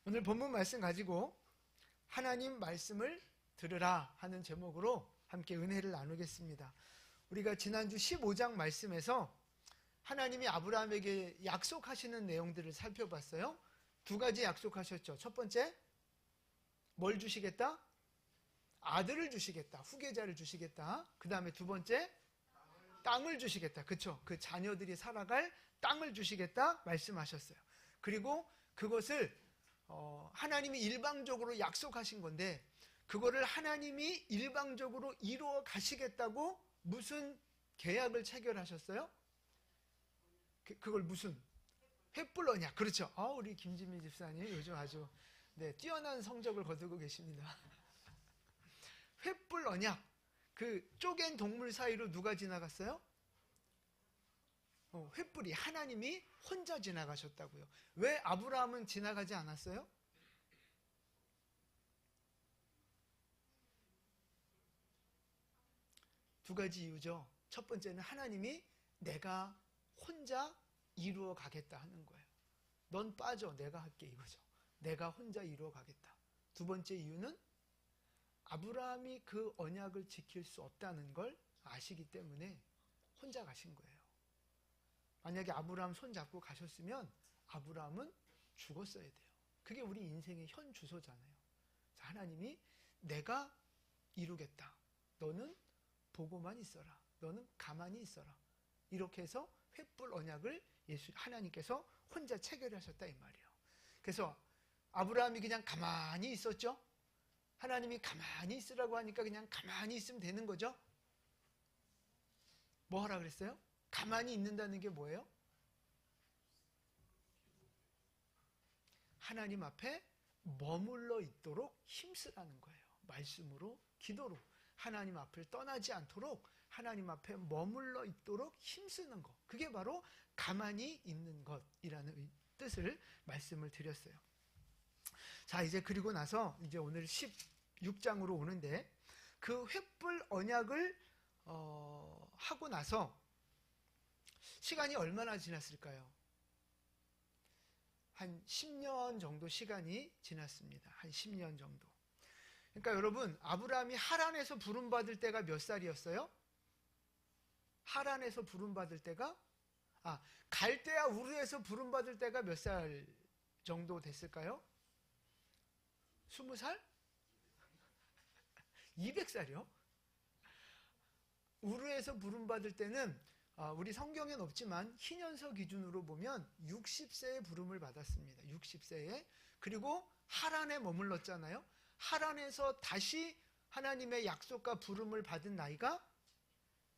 오늘 본문 말씀 가지고 하나님 말씀을 들으라 하는 제목으로 함께 은혜를 나누겠습니다. 우리가 지난주 15장 말씀에서 하나님이 아브라함에게 약속하시는 내용들을 살펴봤어요. 두 가지 약속하셨죠. 첫 번째, 뭘 주시겠다? 아들을 주시겠다. 후계자를 주시겠다. 그 다음에 두 번째, 땅을 주시겠다. 그쵸? 그 자녀들이 살아갈 땅을 주시겠다 말씀하셨어요. 그리고 그것을 하나님이 일방적으로 약속하신 건데, 그거를 하나님이 일방적으로 이루어 가시겠다고 무슨 계약을 체결하셨어요? 그걸 무슨? 횃불 언약. 그렇죠. 우리 김진미 집사님 요즘 아주 뛰어난 성적을 거두고 계십니다. 횃불 언약. 그 쪼갠 동물 사이로 누가 지나갔어요? 횃불이 하나님이 혼자 지나가셨다고요. 왜 아브라함은 지나가지 않았어요? 두 가지 이유죠. 첫 번째는 하나님이 내가 혼자 이루어 가겠다 하는 거예요. 넌 빠져, 내가 할게 이거죠. 내가 혼자 이루어 가겠다. 두 번째 이유는 아브라함이 그 언약을 지킬 수 없다는 걸 아시기 때문에 혼자 가신 거예요. 만약에 아브라함 손잡고 가셨으면 아브라함은 죽었어야 돼요. 그게 우리 인생의 현 주소잖아요. 자, 하나님이 내가 이루겠다. 너는 보고만 있어라. 너는 가만히 있어라. 이렇게 해서 횃불 언약을 하나님께서 혼자 체결하셨다 이 말이에요. 그래서 아브라함이 그냥 가만히 있었죠. 하나님이 가만히 있으라고 하니까 그냥 가만히 있으면 되는 거죠. 뭐 하라 그랬어요? 가만히 있는다는 게 뭐예요? 하나님 앞에 머물러 있도록 힘쓰라는 거예요. 말씀으로, 기도로 하나님 앞을 떠나지 않도록 하나님 앞에 머물러 있도록 힘쓰는 것. 그게 바로 가만히 있는 것이라는 뜻을 말씀을 드렸어요. 자, 이제 그리고 나서 이제 오늘 16장으로 오는데, 그 횃불 언약을 하고 나서 시간이 얼마나 지났을까요? 한 10년 정도 시간이 지났습니다. 한 10년 정도. 그러니까 여러분, 아브라함이 하란에서 부름받을 때가 몇 살이었어요? 하란에서 부름받을 때가 갈대아 우르에서 부름받을 때가 몇 살 정도 됐을까요? 20살? 200살이요? 우르에서 부름받을 때는 우리 성경엔 없지만 희년서 기준으로 보면 60세에 부름을 받았습니다. 60세에. 그리고 하란에 머물렀잖아요. 하란에서 다시 하나님의 약속과 부름을 받은 나이가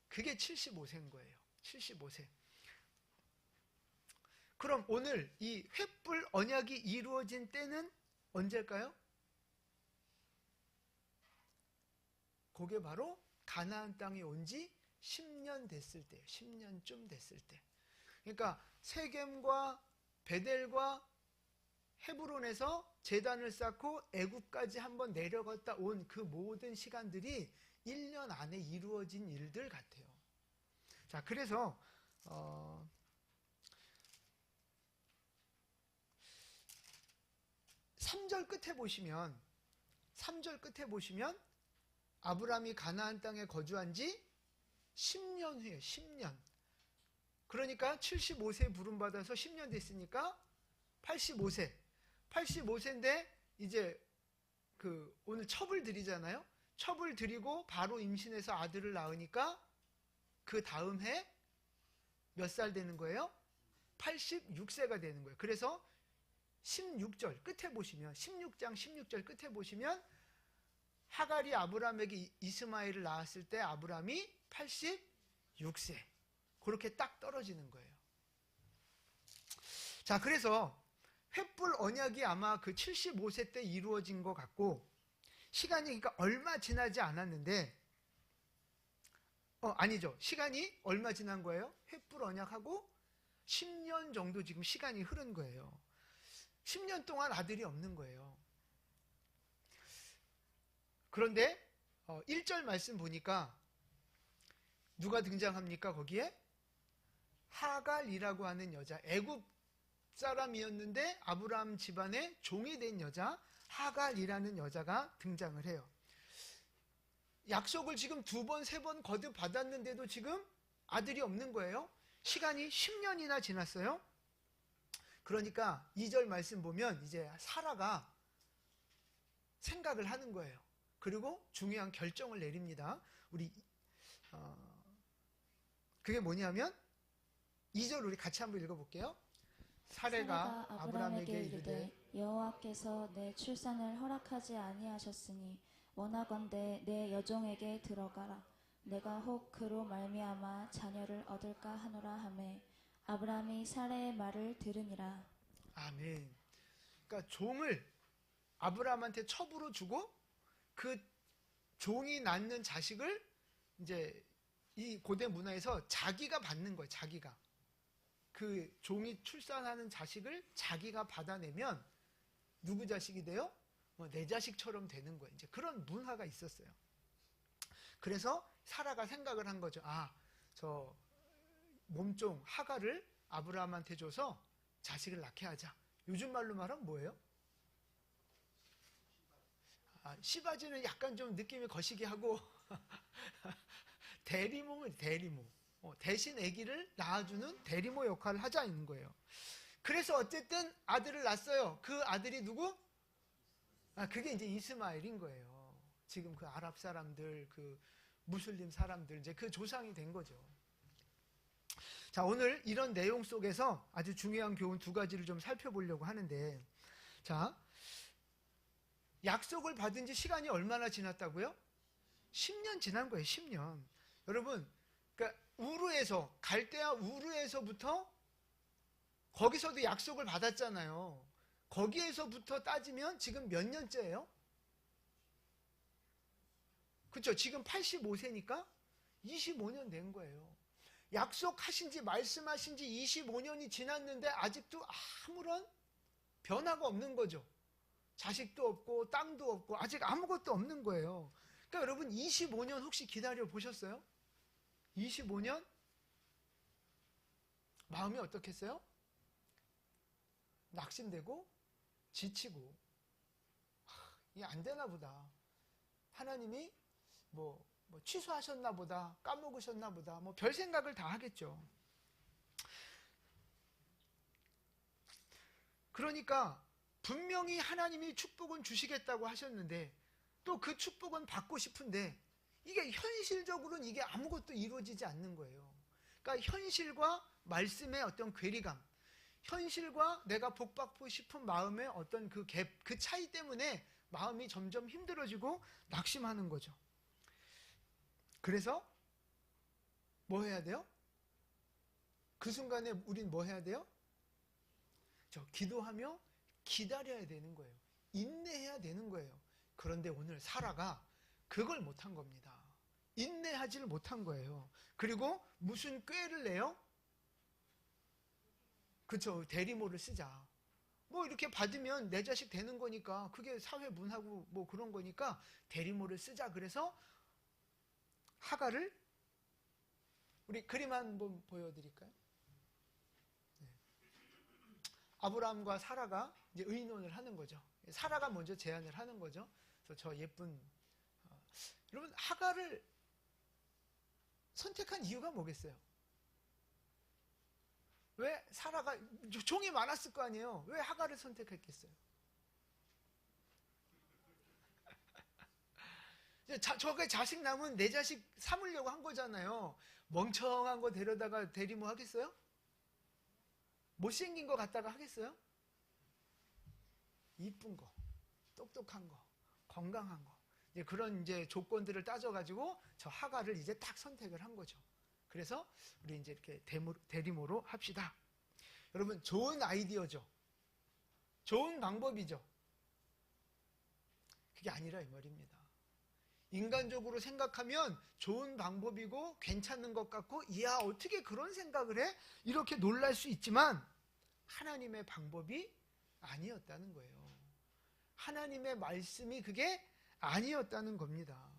그게 75세인 거예요. 75세. 그럼 오늘 이 횃불 언약이 이루어진 때는 언제일까요? 그게 바로 가나안 땅에 온 지 10년 됐을 때예요. 10년쯤 됐을 때. 그러니까 세겜과 베델과 헤브론에서 제단을 쌓고 애굽까지 한번 내려갔다 온 그 모든 시간들이 1년 안에 이루어진 일들 같아요. 자, 그래서 3절 끝에 보시면 3절 끝에 보시면 아브라함이 가나안 땅에 거주한 지 10년 후에요. 10년. 그러니까 75세에 부름받아서 10년 됐으니까 85세. 85세인데 이제 오늘 첩을 드리잖아요. 첩을 드리고 바로 임신해서 아들을 낳으니까 그 다음 해 몇 살 되는 거예요? 86세가 되는 거예요. 그래서 16절 끝에 보시면 16장 16절 끝에 보시면 하갈이 아브라함에게 이스마엘을 낳았을 때 아브라함이 86세. 그렇게 딱 떨어지는 거예요. 자, 그래서 횃불 언약이 아마 그 75세 때 이루어진 것 같고, 시간이 그러니까 얼마 지나지 않았는데, 아니죠. 시간이 얼마 지난 거예요? 횃불 언약하고 10년 정도 지금 시간이 흐른 거예요. 10년 동안 아들이 없는 거예요. 그런데 1절 말씀 보니까 누가 등장합니까? 거기에 하갈이라고 하는 여자, 애굽 사람이었는데 아브라함 집안의 종이 된 여자 하갈이라는 여자가 등장을 해요. 약속을 지금 2번, 3번 거듭 받았는데도 지금 아들이 없는 거예요. 시간이 10년이나 지났어요. 그러니까 2절 말씀 보면 이제 사라가 생각을 하는 거예요. 그리고 중요한 결정을 내립니다. 그게 뭐냐면 2절 우리 같이 한번 읽어볼게요. 사라가 아브라함에게 이르되 여호와께서 내 출산을 허락하지 아니하셨으니 원하건대 내 여종에게 들어가라. 내가 혹 그로 말미암아 자녀를 얻을까 하노라 하매 아브라함이 사라의 말을 들으니라. 아멘. 그러니까 종을 아브라함한테 첩으로 주고 그 종이 낳는 자식을 이제 이 고대 문화에서 자기가 받는 거예요. 자기가. 그 종이 출산하는 자식을 자기가 받아내면 누구 자식이 돼요? 내 자식처럼 되는 거예요. 이제 그런 문화가 있었어요. 그래서 사라가 생각을 한 거죠. 저 몸종 하갈을 아브라함한테 줘서 자식을 낳게 하자. 요즘 말로 말하면 뭐예요? 시바지는 약간 좀 느낌이 거시기 하고 대리모는 대리모. 대신 아기를 낳아주는 대리모 역할을 하자는 거예요. 그래서 어쨌든 아들을 낳았어요. 그 아들이 누구? 그게 이제 이스마엘인 거예요. 지금 그 아랍 사람들, 그 무슬림 사람들, 이제 그 조상이 된 거죠. 자, 오늘 이런 내용 속에서 아주 중요한 교훈 2가지를 좀 살펴보려고 하는데, 자, 약속을 받은 지 시간이 얼마나 지났다고요? 10년 지난 거예요. 10년. 여러분, 그러니까 우르에서, 갈대아 우르에서부터 거기서도 약속을 받았잖아요. 거기에서부터 따지면 지금 몇 년째예요? 그렇죠? 지금 85세니까 25년 된 거예요. 약속하신 지, 말씀하신 지 25년이 지났는데 아직도 아무런 변화가 없는 거죠. 자식도 없고 땅도 없고 아직 아무것도 없는 거예요. 그러니까 여러분 25년 혹시 기다려 보셨어요? 25년? 마음이 어떻겠어요? 낙심되고 지치고 이게 안 되나 보다. 하나님이 뭐 취소하셨나 보다, 까먹으셨나 보다, 별 생각을 다 하겠죠. 그러니까 분명히 하나님이 축복은 주시겠다고 하셨는데 또 그 축복은 받고 싶은데 이게 현실적으로는 이게 아무것도 이루어지지 않는 거예요. 그러니까 현실과 말씀의 어떤 괴리감, 현실과 내가 복받고 싶은 마음의 어떤 그 갭, 그 차이 때문에 마음이 점점 힘들어지고 낙심하는 거죠. 그래서 뭐 해야 돼요? 그 순간에 우린 뭐 해야 돼요? 기도하며 기다려야 되는 거예요. 인내해야 되는 거예요. 그런데 오늘 사라가 그걸 못한 겁니다. 인내하지를 못한 거예요. 그리고 무슨 꾀를 내요? 그쵸, 대리모를 쓰자. 이렇게 받으면 내 자식 되는 거니까, 그게 사회 문화고 그런 거니까 대리모를 쓰자. 그래서 하갈을, 우리 그림 한번 보여드릴까요? 네. 아브라함과 사라가 이제 의논을 하는 거죠. 사라가 먼저 제안을 하는 거죠. 그래서 저 예쁜, 여러분, 하갈을 선택한 이유가 뭐겠어요? 왜 사라가, 종이 많았을 거 아니에요? 왜 하갈을 선택했겠어요? 저게 자식 낳으면 내 자식 삼으려고 한 거잖아요. 멍청한 거 데려다가 대리모 하겠어요? 못생긴 거 갖다가 하겠어요? 이쁜 거, 똑똑한 거, 건강한 거, 이제 그런 이제 조건들을 따져가지고 저 하갈을 이제 딱 선택을 한 거죠. 그래서 우리 이제 이렇게 대리모로 합시다. 여러분, 좋은 아이디어죠. 좋은 방법이죠. 그게 아니라 이 말입니다. 인간적으로 생각하면 좋은 방법이고 괜찮은 것 같고, 이야, 어떻게 그런 생각을 해? 이렇게 놀랄 수 있지만 하나님의 방법이 아니었다는 거예요. 하나님의 말씀이 그게 아니었다는 겁니다.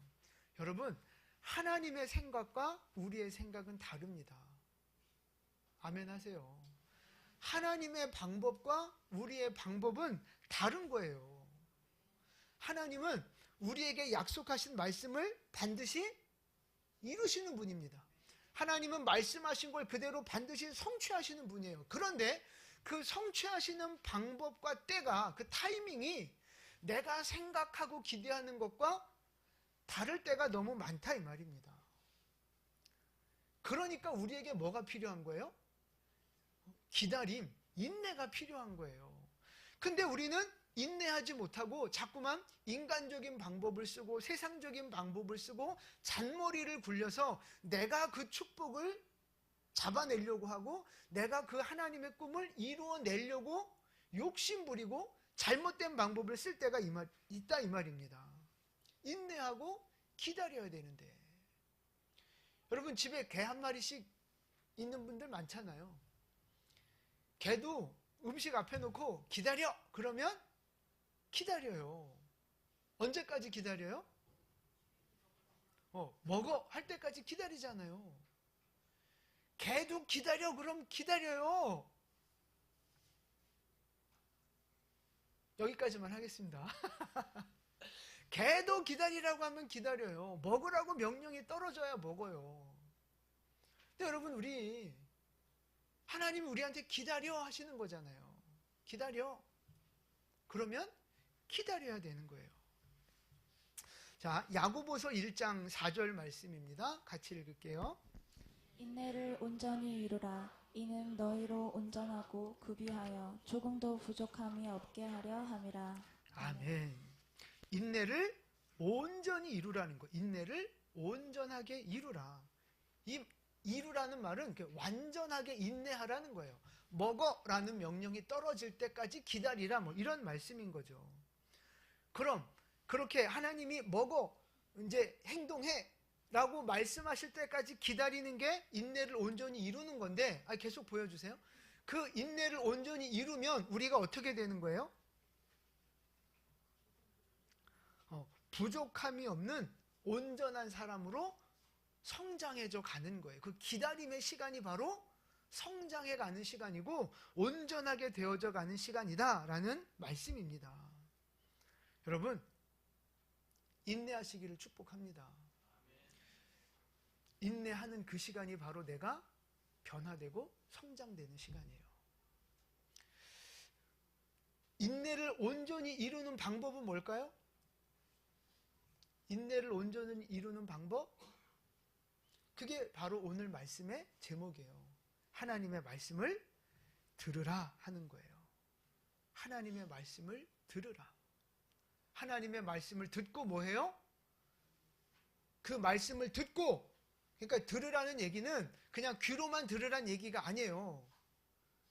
여러분, 하나님의 생각과 우리의 생각은 다릅니다. 아멘 하세요. 하나님의 방법과 우리의 방법은 다른 거예요. 하나님은 우리에게 약속하신 말씀을 반드시 이루시는 분입니다. 하나님은 말씀하신 걸 그대로 반드시 성취하시는 분이에요. 그런데 그 성취하시는 방법과 때가, 그 타이밍이 내가 생각하고 기대하는 것과 다를 때가 너무 많다 이 말입니다. 그러니까 우리에게 뭐가 필요한 거예요? 기다림, 인내가 필요한 거예요. 근데 우리는 인내하지 못하고 자꾸만 인간적인 방법을 쓰고 세상적인 방법을 쓰고 잔머리를 굴려서 내가 그 축복을 잡아내려고 하고 내가 그 하나님의 꿈을 이루어내려고 욕심부리고 잘못된 방법을 쓸 때가 있다 이 말입니다. 인내하고 기다려야 되는데, 여러분 집에 개 한 마리씩 있는 분들 많잖아요. 개도 음식 앞에 놓고 기다려 그러면 기다려요. 언제까지 기다려요? 먹어 할 때까지 기다리잖아요. 개도 기다려 그럼 기다려요. 여기까지만 하겠습니다. 개도 기다리라고 하면 기다려요. 먹으라고 명령이 떨어져야 먹어요. 근데 여러분, 하나님이 우리한테 기다려 하시는 거잖아요. 기다려. 그러면 기다려야 되는 거예요. 자, 야고보서 1장 4절 말씀입니다. 같이 읽을게요. 인내를 온전히 이루라. 이는 너희로 온전하고 구비하여 조금도 부족함이 없게 하려 함이라. 아멘. 인내를 온전히 이루라는 거. 인내를 온전하게 이루라. 이 이루라는 말은 완전하게 인내하라는 거예요. 먹어라는 명령이 떨어질 때까지 기다리라, 뭐 이런 말씀인 거죠. 그럼 그렇게 하나님이 먹어 이제 행동해 라고 말씀하실 때까지 기다리는 게 인내를 온전히 이루는 건데, 계속 보여주세요. 그 인내를 온전히 이루면 우리가 어떻게 되는 거예요? 부족함이 없는 온전한 사람으로 성장해져 가는 거예요. 그 기다림의 시간이 바로 성장해 가는 시간이고 온전하게 되어져 가는 시간이다라는 말씀입니다. 여러분, 인내하시기를 축복합니다. 인내하는 그 시간이 바로 내가 변화되고 성장되는 시간이에요. 인내를 온전히 이루는 방법은 뭘까요? 인내를 온전히 이루는 방법? 그게 바로 오늘 말씀의 제목이에요. 하나님의 말씀을 들으라 하는 거예요. 하나님의 말씀을 들으라. 하나님의 말씀을 듣고 뭐 해요? 그 말씀을 듣고, 그러니까 들으라는 얘기는 그냥 귀로만 들으라는 얘기가 아니에요.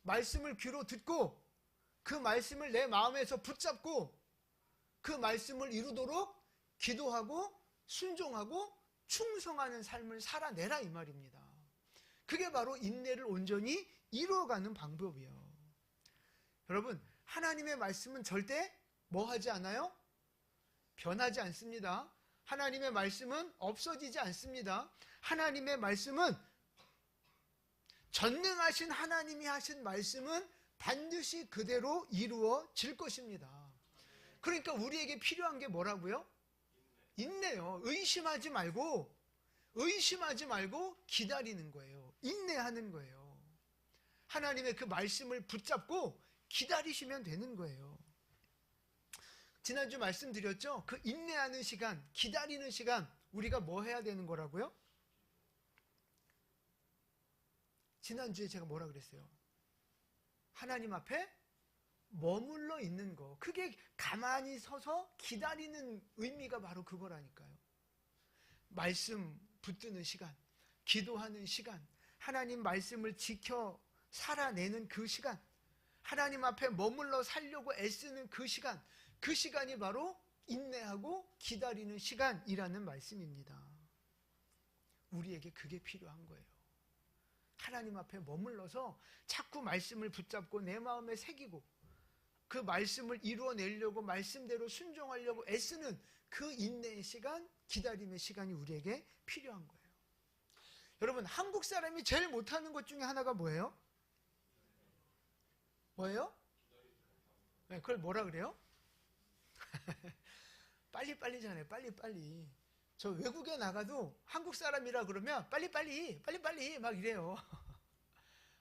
말씀을 귀로 듣고 그 말씀을 내 마음에서 붙잡고 그 말씀을 이루도록 기도하고 순종하고 충성하는 삶을 살아내라 이 말입니다. 그게 바로 인내를 온전히 이루어가는 방법이에요. 여러분, 하나님의 말씀은 절대 뭐 하지 않아요? 변하지 않습니다. 하나님의 말씀은 없어지지 않습니다. 하나님의 말씀은, 전능하신 하나님이 하신 말씀은 반드시 그대로 이루어질 것입니다. 그러니까 우리에게 필요한 게 뭐라고요? 인내요. 의심하지 말고 기다리는 거예요. 인내하는 거예요. 하나님의 그 말씀을 붙잡고 기다리시면 되는 거예요. 지난주 말씀드렸죠? 그 인내하는 시간, 기다리는 시간, 우리가 뭐 해야 되는 거라고요? 지난주에 제가 뭐라 그랬어요? 하나님 앞에 머물러 있는 거. 그게 가만히 서서 기다리는 의미가 바로 그거라니까요. 말씀 붙드는 시간, 기도하는 시간, 하나님 말씀을 지켜 살아내는 그 시간, 하나님 앞에 머물러 살려고 애쓰는 그 시간, 그 시간이 바로 인내하고 기다리는 시간이라는 말씀입니다. 우리에게 그게 필요한 거예요. 하나님 앞에 머물러서 자꾸 말씀을 붙잡고 내 마음에 새기고 그 말씀을 이루어내려고 말씀대로 순종하려고 애쓰는 그 인내의 시간, 기다림의 시간이 우리에게 필요한 거예요. 여러분, 한국 사람이 제일 못하는 것 중에 하나가 뭐예요? 뭐예요? 네, 그걸 뭐라 그래요? 빨리빨리잖아요. 빨리빨리. 저 외국에 나가도 한국 사람이라 그러면 빨리빨리 막 이래요.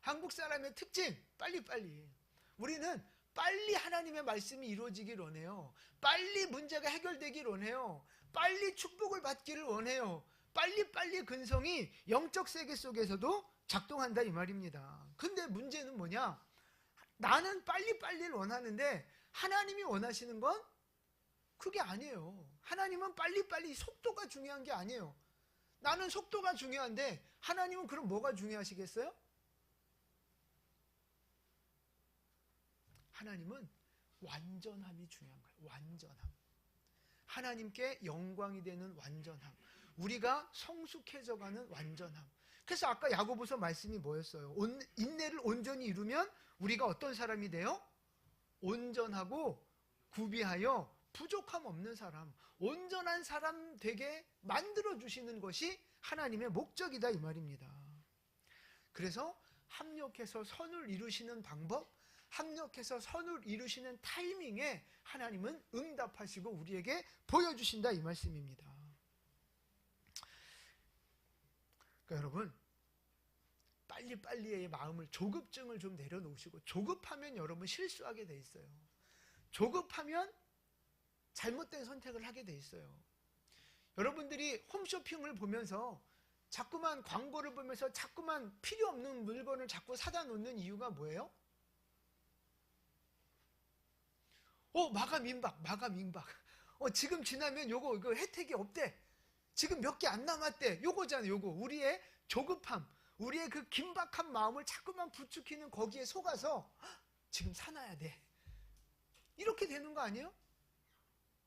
한국 사람의 특징, 빨리빨리. 우리는 빨리 하나님의 말씀이 이루어지길 원해요. 빨리 문제가 해결되길 원해요. 빨리 축복을 받기를 원해요. 빨리빨리 근성이 영적 세계 속에서도 작동한다 이 말입니다. 근데 문제는 뭐냐? 나는 빨리빨리를 원하는데 하나님이 원하시는 건 그게 아니에요. 하나님은 빨리빨리 속도가 중요한 게 아니에요. 나는 속도가 중요한데 하나님은 그럼 뭐가 중요하시겠어요? 하나님은 완전함이 중요한 거예요. 완전함. 하나님께 영광이 되는 완전함. 우리가 성숙해져가는 완전함. 그래서 아까 야고보서 말씀이 뭐였어요? 인내를 온전히 이루면 우리가 어떤 사람이 돼요? 온전하고 구비하여 부족함 없는 사람, 온전한 사람 되게 만들어주시는 것이 하나님의 목적이다 이 말입니다. 그래서 합력해서 선을 이루시는 방법, 합력해서 선을 이루시는 타이밍에 하나님은 응답하시고 우리에게 보여주신다 이 말씀입니다. 그러니까 여러분, 빨리빨리의 마음을, 조급증을 좀 내려놓으시고, 조급하면 여러분 실수하게 돼 있어요. 조급하면 잘못된 선택을 하게 돼 있어요. 여러분들이 홈쇼핑을 보면서 자꾸만 광고를 보면서 자꾸만 필요 없는 물건을 자꾸 사다 놓는 이유가 뭐예요? 마감 임박. 지금 지나면 이거 혜택이 없대. 지금 몇 개 안 남았대. 요거잖아요, 요거. 우리의 조급함, 우리의 그 긴박한 마음을 자꾸만 부추기는 거기에 속아서 지금 사놔야 돼. 이렇게 되는 거 아니에요?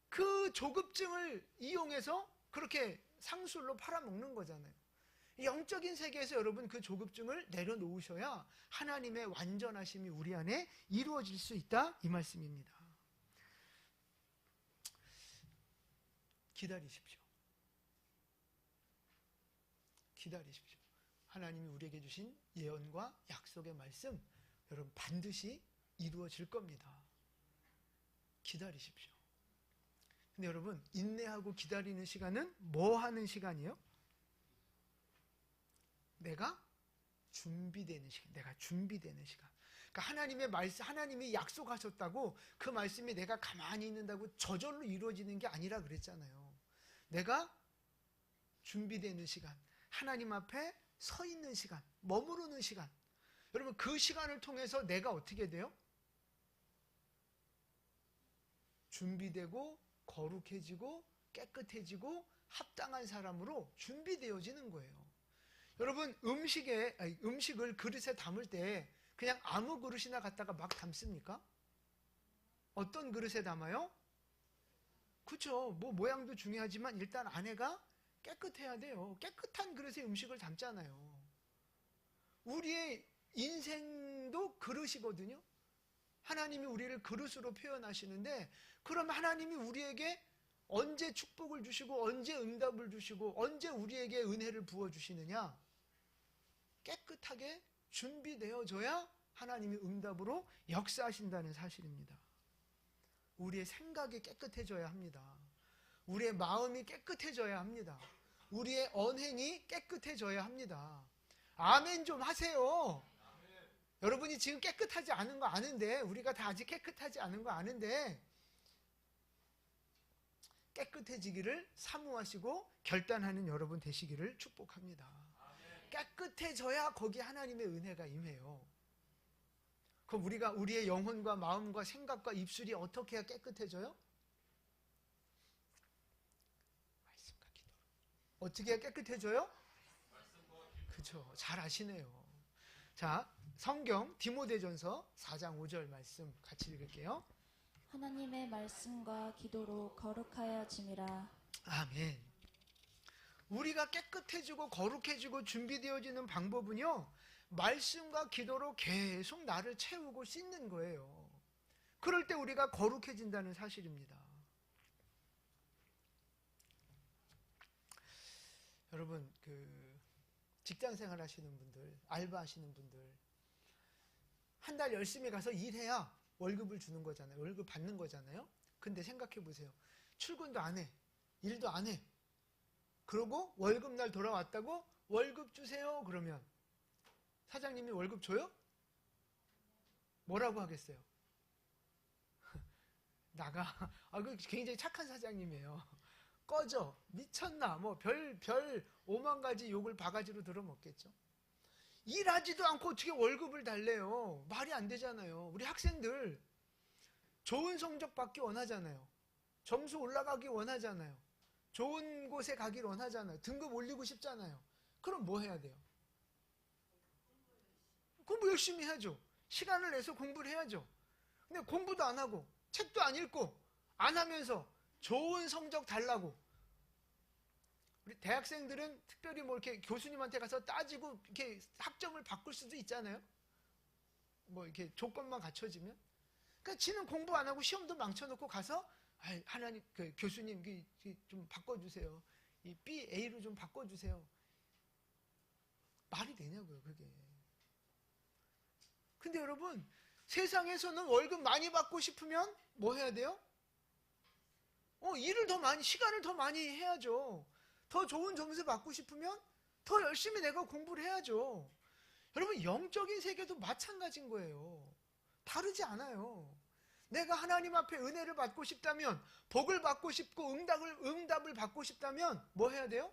그 조급증을 이용해서 그렇게 상술로 팔아먹는 거잖아요. 영적인 세계에서 여러분 그 조급증을 내려놓으셔야 하나님의 완전하심이 우리 안에 이루어질 수 있다 이 말씀입니다. 기다리십시오. 기다리십시오. 하나님이 우리에게 주신 예언과 약속의 말씀 여러분 반드시 이루어질 겁니다. 기다리십시오. 근데 여러분 인내하고 기다리는 시간은 뭐 하는 시간이에요? 내가 준비되는 시간. 내가 준비되는 시간. 그러니까 하나님의 말씀, 하나님이 약속하셨다고 그 말씀이 내가 가만히 있는다고 저절로 이루어지는 게 아니라 그랬잖아요. 내가 준비되는 시간, 하나님 앞에 서 있는 시간, 머무르는 시간. 여러분 그 시간을 통해서 내가 어떻게 돼요? 준비되고 거룩해지고 깨끗해지고 합당한 사람으로 준비되어지는 거예요. 여러분 음식을 그릇에 담을 때 그냥 아무 그릇이나 갖다가 막 담습니까? 어떤 그릇에 담아요? 그렇죠. 뭐 모양도 중요하지만 일단 안에가 깨끗해야 돼요. 깨끗한 그릇에 음식을 담잖아요. 우리의 인생도 그릇이거든요. 하나님이 우리를 그릇으로 표현하시는데 그럼 하나님이 우리에게 언제 축복을 주시고 언제 응답을 주시고 언제 우리에게 은혜를 부어주시느냐? 깨끗하게 준비되어져야 하나님이 응답으로 역사하신다는 사실입니다. 우리의 생각이 깨끗해져야 합니다. 우리의 마음이 깨끗해져야 합니다. 우리의 언행이 깨끗해져야 합니다. 아멘 좀 하세요. 여러분이 지금 깨끗하지 않은 거 아는데, 우리가 다 아직 깨끗하지 않은 거 아는데 깨끗해지기를 사모하시고 결단하는 여러분 되시기를 축복합니다. 깨끗해져야 거기 하나님의 은혜가 임해요. 그럼 우리의 영혼과 마음과 생각과 입술이 어떻게 해야 깨끗해져요? 말씀과 기도로. 어떻게 해야 깨끗해져요? 그렇죠. 잘 아시네요. 자, 성경 디모데전서 4장 5절 말씀 같이 읽을게요. 하나님의 말씀과 기도로 거룩하여짐이라. 아멘. 우리가 깨끗해지고 거룩해지고 준비되어지는 방법은요, 말씀과 기도로 계속 나를 채우고 씻는 거예요. 그럴 때 우리가 거룩해진다는 사실입니다. 여러분, 직장 생활 하시는 분들, 알바 하시는 분들, 한 달 열심히 가서 일해야 월급을 주는 거잖아요. 월급 받는 거잖아요. 근데 생각해 보세요. 출근도 안 해. 일도 안 해. 그러고 월급날 돌아왔다고 월급 주세요. 그러면 사장님이 월급 줘요? 뭐라고 하겠어요? 나가. 그 굉장히 착한 사장님이에요. 꺼져. 미쳤나. 뭐 별 5만 가지 욕을 바가지로 들어먹겠죠. 일하지도 않고 어떻게 월급을 달래요? 말이 안 되잖아요. 우리 학생들 좋은 성적 받기 원하잖아요. 점수 올라가기 원하잖아요. 좋은 곳에 가길 원하잖아요. 등급 올리고 싶잖아요. 그럼 뭐 해야 돼요? 공부 열심히 해야죠. 시간을 내서 공부를 해야죠. 근데 공부도 안 하고 책도 안 읽고 안 하면서 좋은 성적 달라고. 우리 대학생들은 특별히 뭐 이렇게 교수님한테 가서 따지고 이렇게 학점을 바꿀 수도 있잖아요. 뭐 이렇게 조건만 갖춰지면. 그러니까 지는 공부 안 하고 시험도 망쳐놓고 가서 하나님, 교수님 좀 바꿔주세요. 이 B, A로 좀 바꿔주세요. 말이 되냐고요, 그게. 근데 여러분, 세상에서는 월급 많이 받고 싶으면 뭐 해야 돼요? 일을 더 많이, 시간을 더 많이 해야죠. 더 좋은 점수 받고 싶으면 더 열심히 내가 공부를 해야죠. 여러분, 영적인 세계도 마찬가지인 거예요. 다르지 않아요. 내가 하나님 앞에 은혜를 받고 싶다면, 복을 받고 싶고 응답을 받고 싶다면 뭐 해야 돼요?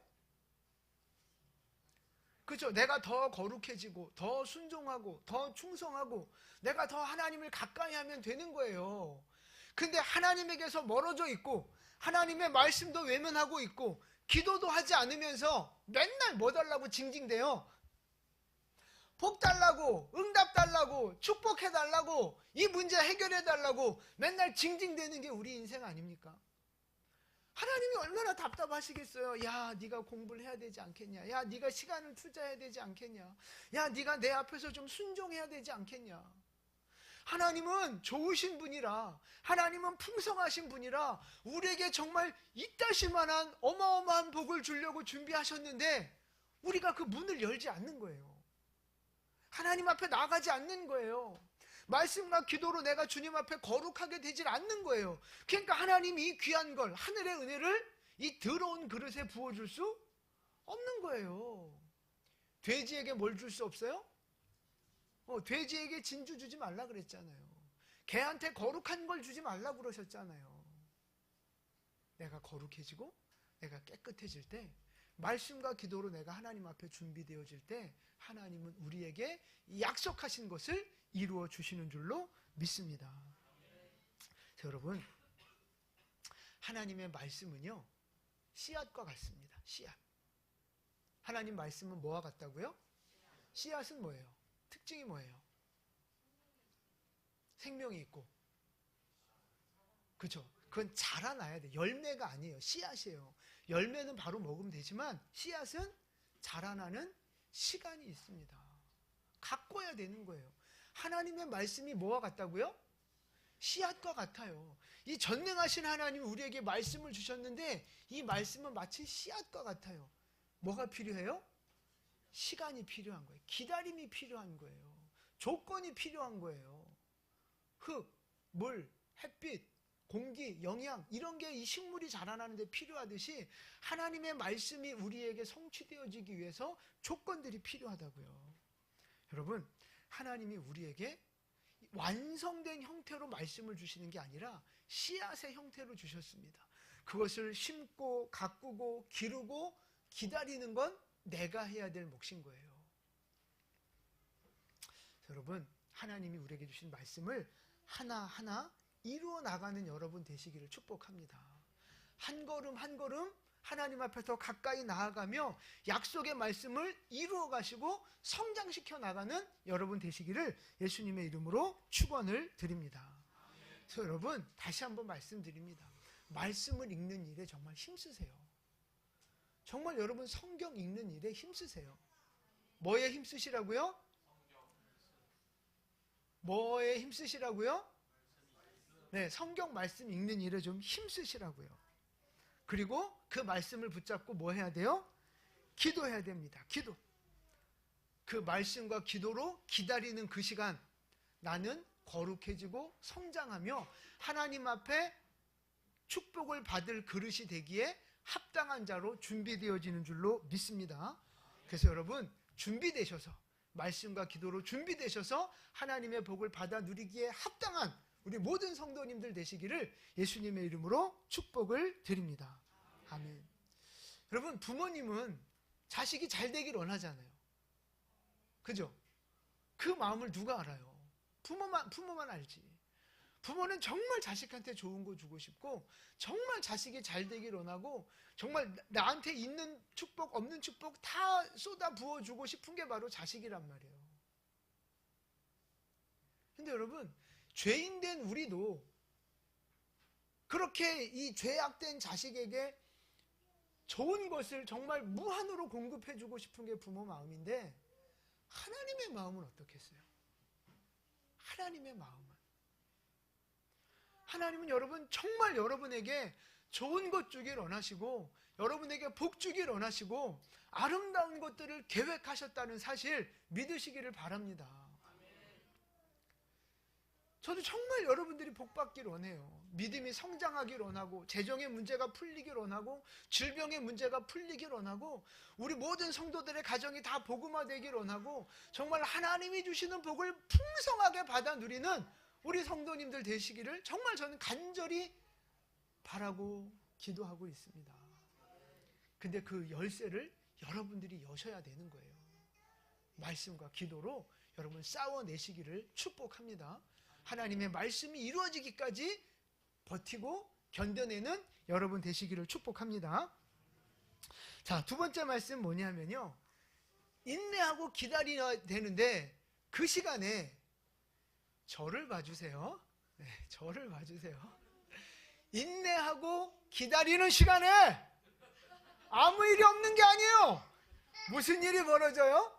그죠? 내가 더 거룩해지고 더 순종하고 더 충성하고 내가 더 하나님을 가까이 하면 되는 거예요. 근데 하나님에게서 멀어져 있고 하나님의 말씀도 외면하고 있고 기도도 하지 않으면서 맨날 뭐 달라고 징징대요? 복 달라고, 응답 달라고, 축복해 달라고, 이 문제 해결해 달라고 맨날 징징대는 게 우리 인생 아닙니까? 하나님이 얼마나 답답하시겠어요. 야, 네가 공부를 해야 되지 않겠냐. 야, 네가 시간을 투자해야 되지 않겠냐. 야, 네가 내 앞에서 좀 순종해야 되지 않겠냐. 하나님은 좋으신 분이라, 하나님은 풍성하신 분이라 우리에게 정말 이따시만한 어마어마한 복을 주려고 준비하셨는데 우리가 그 문을 열지 않는 거예요. 하나님 앞에 나가지 않는 거예요. 말씀과 기도로 내가 주님 앞에 거룩하게 되질 않는 거예요. 그러니까 하나님이 이 귀한 걸, 하늘의 은혜를 이 더러운 그릇에 부어줄 수 없는 거예요. 돼지에게 뭘 줄 수 없어요? 돼지에게 진주 주지 말라 그랬잖아요. 개한테 거룩한 걸 주지 말라 그러셨잖아요. 내가 거룩해지고 내가 깨끗해질 때, 말씀과 기도로 내가 하나님 앞에 준비되어질 때 하나님은 우리에게 약속하신 것을 이루어 주시는 줄로 믿습니다. 자, 여러분, 하나님의 말씀은요 씨앗과 같습니다. 씨앗. 하나님 말씀은 뭐와 같다고요? 씨앗은 뭐예요? 특징이 뭐예요? 생명이 있고, 그렇죠? 그건 자라나야 돼. 열매가 아니에요. 씨앗이에요. 열매는 바로 먹으면 되지만 씨앗은 자라나는 시간이 있습니다. 가꿔야 되는 거예요. 하나님의 말씀이 뭐와 같다고요? 씨앗과 같아요. 이 전능하신 하나님이 우리에게 말씀을 주셨는데 이 말씀은 마치 씨앗과 같아요. 뭐가 필요해요? 시간이 필요한 거예요. 기다림이 필요한 거예요. 조건이 필요한 거예요. 흙, 물, 햇빛, 공기, 영양 이런 게 이 식물이 자라나는 데 필요하듯이 하나님의 말씀이 우리에게 성취되어지기 위해서 조건들이 필요하다고요. 여러분, 하나님이 우리에게 완성된 형태로 말씀을 주시는 게 아니라 씨앗의 형태로 주셨습니다. 그것을 심고 가꾸고 기르고 기다리는 건 내가 해야 될 몫인 거예요. 여러분, 하나님이 우리에게 주신 말씀을 하나하나 이루어 나가는 여러분 되시기를 축복합니다. 한 걸음 한 걸음 하나님 앞에 더 가까이 나아가며 약속의 말씀을 이루어 가시고 성장시켜 나가는 여러분 되시기를 예수님의 이름으로 축원을 드립니다. 그래서 여러분, 다시 한번 말씀드립니다. 말씀을 읽는 일에 정말 힘쓰세요. 정말 여러분 성경 읽는 일에 힘쓰세요. 뭐에 힘쓰시라고요? 뭐에 힘쓰시라고요? 네, 성경 말씀 읽는 일에 좀 힘쓰시라고요. 그리고 그 말씀을 붙잡고 뭐 해야 돼요? 기도해야 됩니다. 기도. 그 말씀과 기도로 기다리는 그 시간, 나는 거룩해지고 성장하며 하나님 앞에 축복을 받을 그릇이 되기에 합당한 자로 준비되어지는 줄로 믿습니다. 그래서 여러분 준비되셔서 말씀과 기도로 준비되셔서 하나님의 복을 받아 누리기에 합당한 우리 모든 성도님들 되시기를 예수님의 이름으로 축복을 드립니다. 아멘. 여러분 부모님은 자식이 잘 되길 원하잖아요. 그죠? 그 마음을 누가 알아요? 부모만 알지. 부모는 정말 자식한테 좋은 거 주고 싶고 정말 자식이 잘 되길 원하고 정말 나한테 있는 축복 없는 축복 다 쏟아 부어주고 싶은 게 바로 자식이란 말이에요. 근데 여러분 죄인된 우리도 그렇게 이 죄악된 자식에게 좋은 것을 정말 무한으로 공급해주고 싶은 게 부모 마음인데 하나님의 마음은 어떻겠어요? 하나님의 마음은 하나님은 여러분 정말 여러분에게 좋은 것 주길 원하시고 여러분에게 복 주길 원하시고 아름다운 것들을 계획하셨다는 사실 믿으시기를 바랍니다. 저도 정말 여러분들이 복 받길 원해요. 믿음이 성장하길 원하고 재정의 문제가 풀리길 원하고 질병의 문제가 풀리길 원하고 우리 모든 성도들의 가정이 다 복음화되길 원하고 정말 하나님이 주시는 복을 풍성하게 받아 누리는 우리 성도님들 되시기를 정말 저는 간절히 바라고 기도하고 있습니다. 근데 그 열쇠를 여러분들이 여셔야 되는 거예요. 말씀과 기도로 여러분 싸워내시기를 축복합니다. 하나님의 말씀이 이루어지기까지 버티고 견뎌내는 여러분 되시기를 축복합니다. 자, 두 번째 말씀 뭐냐면요. 인내하고 기다려야 되는데 그 시간에 저를 봐주세요. 네, 저를 봐주세요. 인내하고 기다리는 시간에 아무 일이 없는 게 아니에요. 무슨 일이 벌어져요?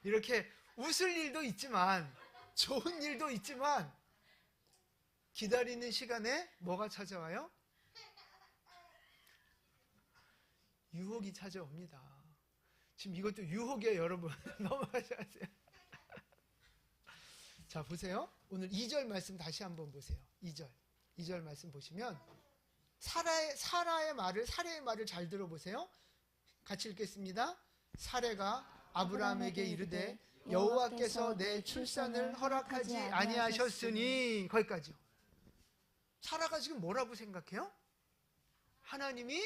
이렇게 웃을 일도 있지만 좋은 일도 있지만 기다리는 시간에 뭐가 찾아와요? 유혹이 찾아옵니다. 지금 이것도 유혹이에요, 여러분. 넘어가셔야 돼요. 자, 보세요. 오늘 2절 말씀 다시 한번 보세요. 2절 말씀 보시면 사라의 말을 잘 들어보세요. 같이 읽겠습니다. 사레가 아브라함에게 이르되 여호와께서 내 출산을 허락하지 아니하셨으니, 거기까지요. 사라가 지금 뭐라고 생각해요? 하나님이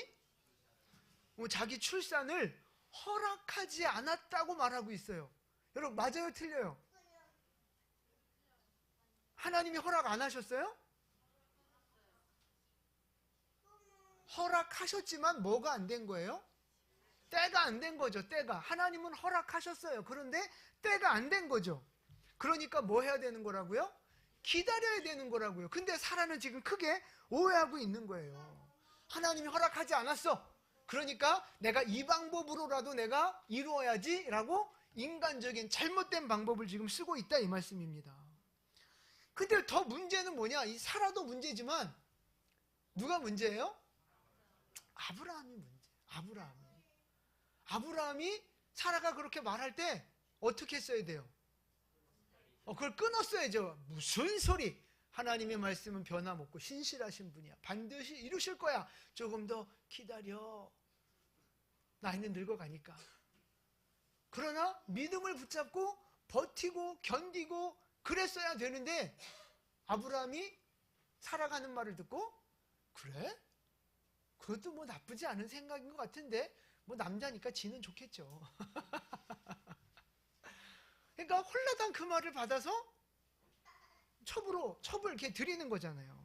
자기 출산을 허락하지 않았다고 말하고 있어요. 여러분 맞아요, 틀려요? 하나님이 허락 안 하셨어요? 허락하셨지만 뭐가 안 된 거예요? 때가 안 된 거죠. 때가. 하나님은 허락하셨어요. 그런데 때가 안 된 거죠. 그러니까 뭐 해야 되는 거라고요? 기다려야 되는 거라고요. 근데 사라는 지금 크게 오해하고 있는 거예요. 하나님이 허락하지 않았어. 그러니까 내가 이 방법으로라도 내가 이루어야지 라고 인간적인 잘못된 방법을 지금 쓰고 있다 이 말씀입니다. 근데 더 문제는 뭐냐? 이 사라도 문제지만 누가 문제예요? 아브라함이 문제예요. 아브라함이 사라가 그렇게 말할 때 어떻게 했어야 돼요? 그걸 끊었어야죠. 무슨 소리? 하나님의 말씀은 변함없고 신실하신 분이야. 반드시 이루실 거야. 조금 더 기다려. 나이는 늙어가니까. 그러나 믿음을 붙잡고 버티고 견디고 그랬어야 되는데 아브라함이 살아가는 말을 듣고 그래? 그것도 뭐 나쁘지 않은 생각인 것 같은데 뭐 남자니까 지는 좋겠죠. 그러니까 홀라당 그 말을 받아서 첩을 이렇게 드리는 거잖아요.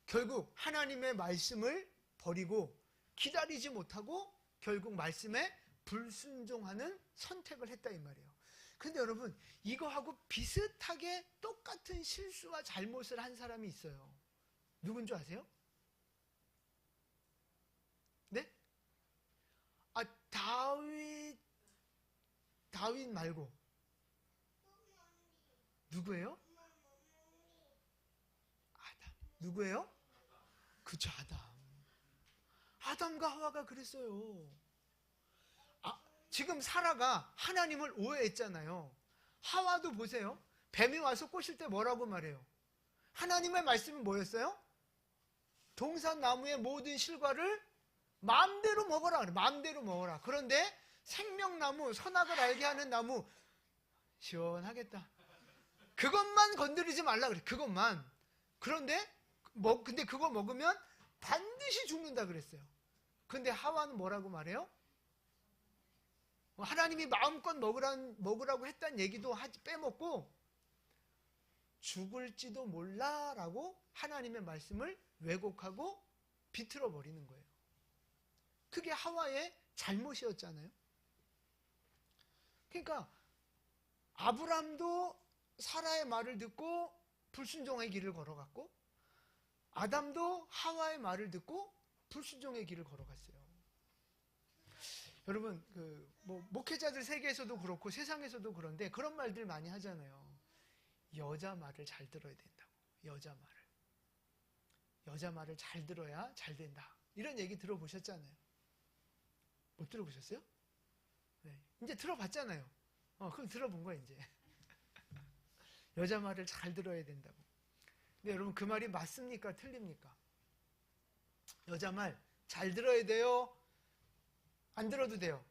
결국 하나님의 말씀을 버리고 기다리지 못하고 결국 말씀에 불순종하는 선택을 했다 이 말이에요. 근데 여러분 이거하고 비슷하게 똑같은 실수와 잘못을 한 사람이 있어요. 누군 줄 아세요? 네? 다윗 말고 누구예요? 아담. 누구예요? 그쵸, 아담. 아담과 하와가 그랬어요. 지금 사라가 하나님을 오해했잖아요. 하와도 보세요. 뱀이 와서 꼬실 때 뭐라고 말해요? 하나님의 말씀은 뭐였어요? 동산나무의 모든 실과를 마음대로 먹어라. 마음대로 먹어라. 그런데 생명나무, 선악을 알게 하는 나무, 시원하겠다. 그것만 건드리지 말라 그래. 그것만. 그런데 근데 그거 먹으면 반드시 죽는다 그랬어요. 근데 하와는 뭐라고 말해요? 하나님이 마음껏 먹으라고 했다는 얘기도 빼먹고 죽을지도 몰라라고 하나님의 말씀을 왜곡하고 비틀어 버리는 거예요. 그게 하와의 잘못이었잖아요. 그러니까 아브람도 사라의 말을 듣고 불순종의 길을 걸어갔고, 아담도 하와의 말을 듣고 불순종의 길을 걸어갔어요. 여러분, 목회자들 세계에서도 그렇고 세상에서도 그런데 그런 말들 많이 하잖아요. 여자 말을 잘 들어야 된다고. 여자 말을 잘 들어야 잘 된다. 이런 얘기 들어보셨잖아요. 못 들어보셨어요? 네. 이제 들어봤잖아요. 그럼 들어본 거예요, 이제. 여자 말을 잘 들어야 된다고. 근데 여러분, 그 말이 맞습니까? 틀립니까? 여자 말 잘 들어야 돼요? 안 들어도 돼요?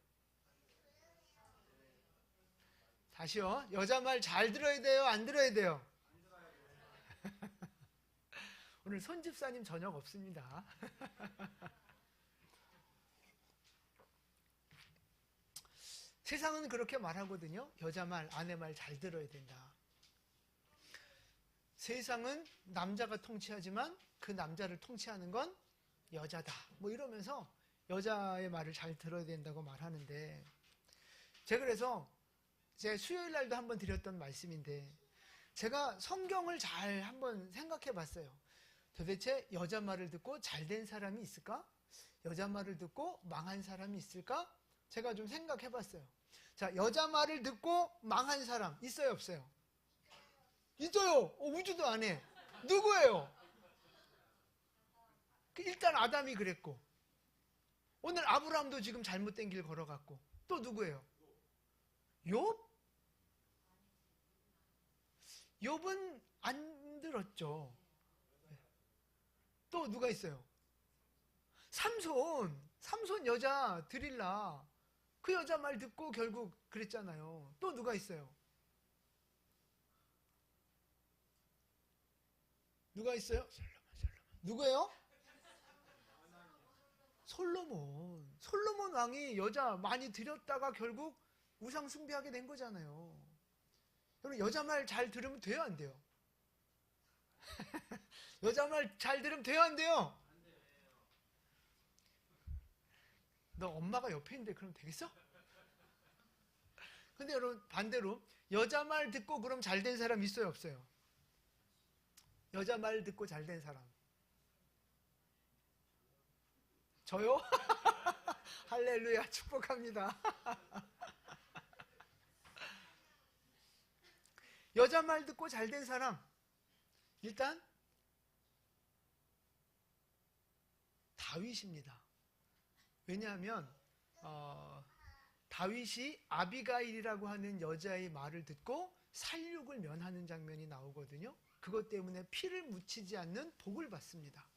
다시요. 여자 말 잘 들어야 돼요? 안 들어야 돼요? 오늘 손집사님 저녁 없습니다. 세상은 그렇게 말하거든요. 여자 말, 아내 말 잘 들어야 된다. 세상은 남자가 통치하지만 그 남자를 통치하는 건 여자다. 뭐 이러면서 여자의 말을 잘 들어야 된다고 말하는데, 제가 그래서 제 수요일 날도 한번 드렸던 말씀인데, 제가 성경을 잘 한번 생각해 봤어요. 도대체 여자 말을 듣고 잘된 사람이 있을까? 여자 말을 듣고 망한 사람이 있을까? 제가 좀 생각해 봤어요. 자, 여자 말을 듣고 망한 사람 있어요, 없어요? 있어요. 우주도 안 해. 누구예요? 일단 아담이 그랬고, 오늘 아브라함도 지금 잘못된 길 걸어갔고, 또 누구예요? 욥? 욥은 안 들었죠. 또 누가 있어요? 삼손 여자 드릴라. 그 여자 말 듣고 결국 그랬잖아요. 또 누가 있어요? 누가 있어요? 누구예요? 솔로몬 왕이 여자 많이 들였다가 결국 우상 숭배하게 된 거잖아요. 여러분, 여자 말 잘 들으면 돼요, 안 돼요? 여자 말 잘 들으면 돼요, 안 돼요? 너 엄마가 옆에 있는데 그럼 되겠어? 근데 여러분, 반대로 여자 말 듣고 그럼 잘 된 사람 있어요, 없어요? 여자 말 듣고 잘 된 사람. 저요? 할렐루야, 축복합니다. 여자 말 듣고 잘 된 사람, 일단 다윗입니다. 왜냐하면 다윗이 아비가일이라고 하는 여자의 말을 듣고 살육을 면하는 장면이 나오거든요. 그것 때문에 피를 묻히지 않는 복을 받습니다.